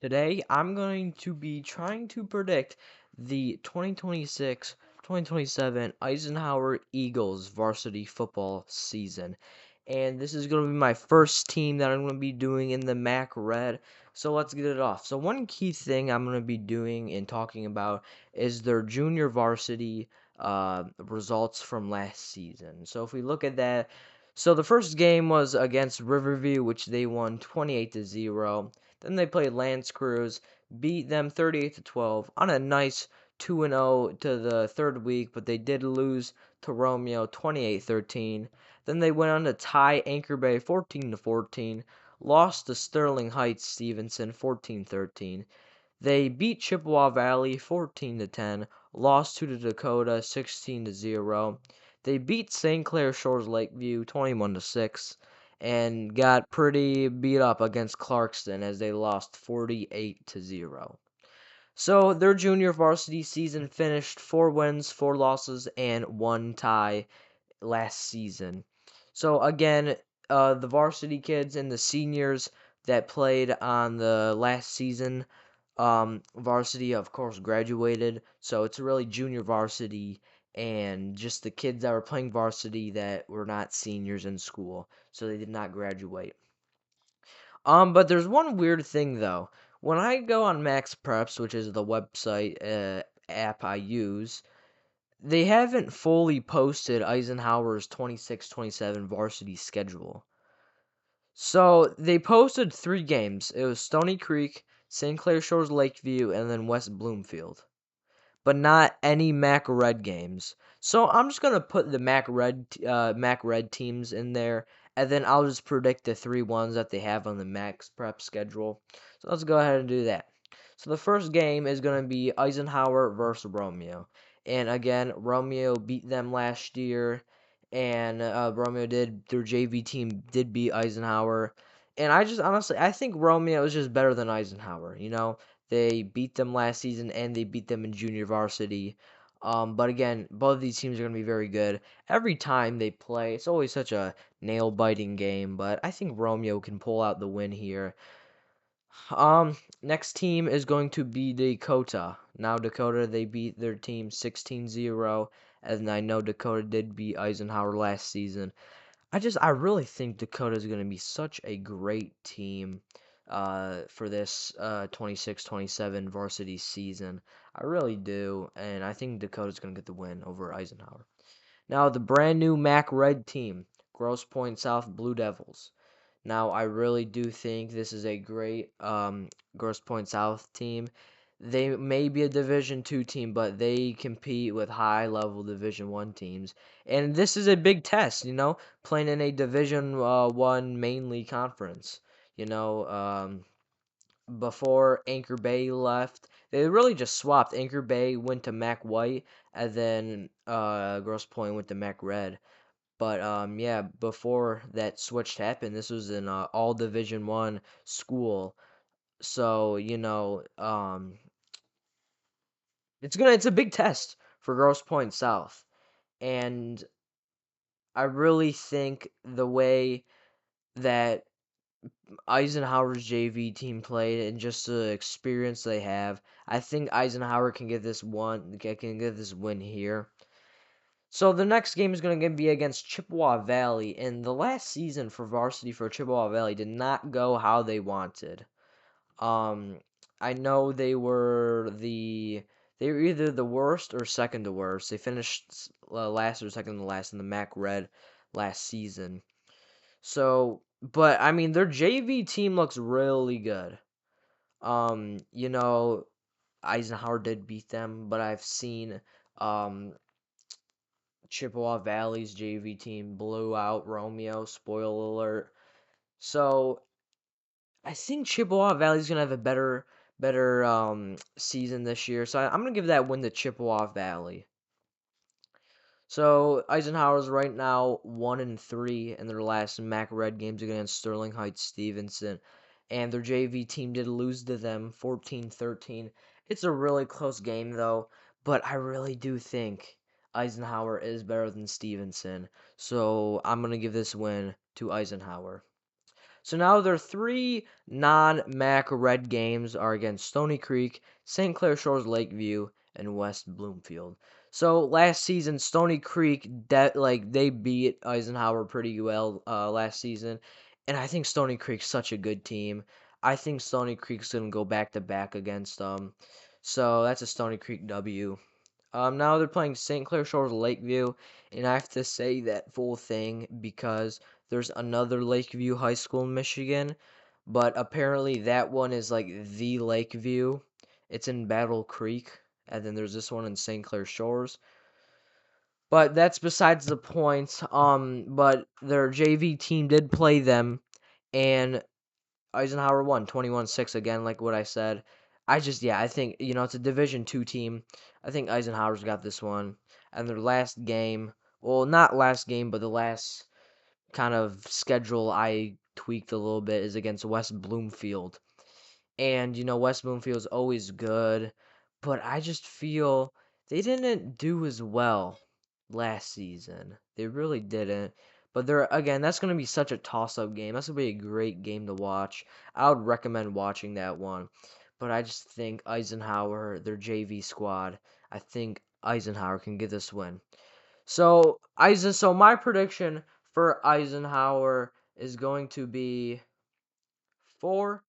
Today, I'm going to be trying to predict the 2026-2027 Eisenhower Eagles varsity football season. And this is going to be my first team that I'm going to be doing in the MAC Red. So let's get it off. So one key thing I'm going to be doing and talking about is their junior varsity results from last season. So if we look at that, so the first game was against Riverview, which they won 28-0. Then they played Lance Cruz, beat them 38-12 on a nice 2-0 to the third week, but they did lose to Romeo 28-13. Then they went on to tie Anchor Bay 14-14, lost to Sterling Heights Stevenson 14-13. They beat Chippewa Valley 14-10, lost to the Dakota 16-0. They beat St. Clair Shores Lakeview 21-6 and got pretty beat up against Clarkston as they lost 48-0. So their junior varsity season finished 4 wins, 4 losses, and 1 tie last season. So again, the varsity kids and the seniors that played on the last season, varsity of course graduated. So it's really junior varsity and just the kids that were playing varsity that were not seniors in school, so they did not graduate. But there's one weird thing though. When I go on Max Preps, which is the website app I use, they haven't fully posted Eisenhower's 26-27 varsity schedule. So they posted 3 games. It was Stony Creek, St. Clair Shores Lakeview, and then West Bloomfield. But not any Mac Red games. So I'm just gonna put the Mac Red teams in there, and then I'll just predict the 3 ones that they have on the Max Prep schedule. So let's go ahead and do that. So the first game is gonna be Eisenhower versus Romeo, and again Romeo beat them last year, and Romeo did their JV team did beat Eisenhower, and I just honestly I think Romeo is just better than Eisenhower. They beat them last season and they beat them in junior varsity. But again, both of these teams are going to be very good. Every time they play, it's always such a nail biting game, but I think Romeo can pull out the win here. Next team is going to be Dakota. Now, Dakota, they beat their team 16-0, and I know Dakota did beat Eisenhower last season. I really think Dakota is going to be such a great team for this 26-27 varsity season. I really do, and I think Dakota's going to get the win over Eisenhower. Now, the brand new MAC Red team, Grosse Pointe South Blue Devils. Now, I really do think this is a great Grosse Pointe South team. They may be a Division Two team, but they compete with high-level Division One teams, and this is a big test. Playing in a Division One mainly conference. You know, before Anchor Bay left, they really just swapped. Anchor Bay went to Mac White, and then Grosse Pointe went to Mac Red. But yeah, before that switch happened, this was an all Division One school. So it's a big test for Grosse Pointe South, and I really think the way that Eisenhower's JV team played and just the experience they have, I think Eisenhower can get this win here. So the next game is going to be against Chippewa Valley, and the last season for varsity for Chippewa Valley did not go how they wanted. Um, I know they were either the worst or second to worst. They finished last or second to last in the MAC Red last season. So, but I mean, their JV team looks really good. You know, Eisenhower did beat them, but I've seen um Chippewa Valley's JV team blew out Romeo. Spoiler alert. So I think Chippewa Valley's gonna have a better season this year. So I'm gonna give that win to Chippewa Valley. So Eisenhower's right now 1-3 in their last MAC Red games against Sterling Heights Stevenson, and their JV team did lose to them 14-13. It's a really close game though, but I really do think Eisenhower is better than Stevenson. So I'm gonna give this win to Eisenhower. So now their three non-MAC red games are against Stony Creek, St. Clair Shores Lakeview, and West Bloomfield. So last season, Stony Creek they beat Eisenhower pretty well last season, and I think Stony Creek's such a good team. I think Stony Creek's gonna go back to back against them. So that's a Stony Creek W. Now they're playing St. Clair Shores Lakeview, and I have to say that full thing because there's another Lakeview High School in Michigan, but apparently that one is like the Lakeview. It's in Battle Creek, and then there's this one in St. Clair Shores. But that's besides the point. But their JV team did play them, and Eisenhower won 21-6 again, like what I said. Yeah, I think, it's a Division Two team. I think Eisenhower's got this one. And their last game, well, not last game, but the last kind of schedule I tweaked a little bit is against West Bloomfield. And, West Bloomfield's always good, but I just feel they didn't do as well last season. They really didn't. But again, that's going to be such a toss-up game. That's going to be a great game to watch. I would recommend watching that one. But I just think Eisenhower, their JV squad, I think Eisenhower can get this win. So my prediction for Eisenhower is going to be 4-4.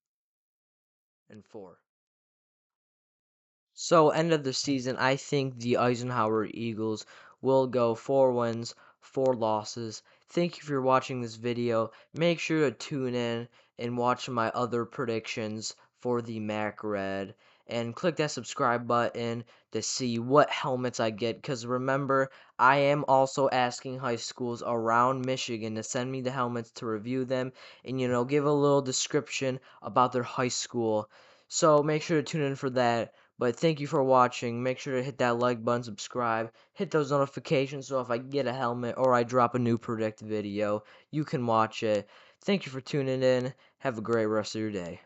So, end of the season, I think the Eisenhower Eagles will go 4 wins, 4 losses. Thank you for watching this video. Make sure to tune in and watch my other predictions for the MAC Red. And click that subscribe button to see what helmets I get. Because remember, I am also asking high schools around Michigan to send me the helmets to review them. And, give a little description about their high school. So, make sure to tune in for that. But thank you for watching. Make sure to hit that like button, subscribe, hit those notifications so if I get a helmet or I drop a new predict video, you can watch it. Thank you for tuning in. Have a great rest of your day.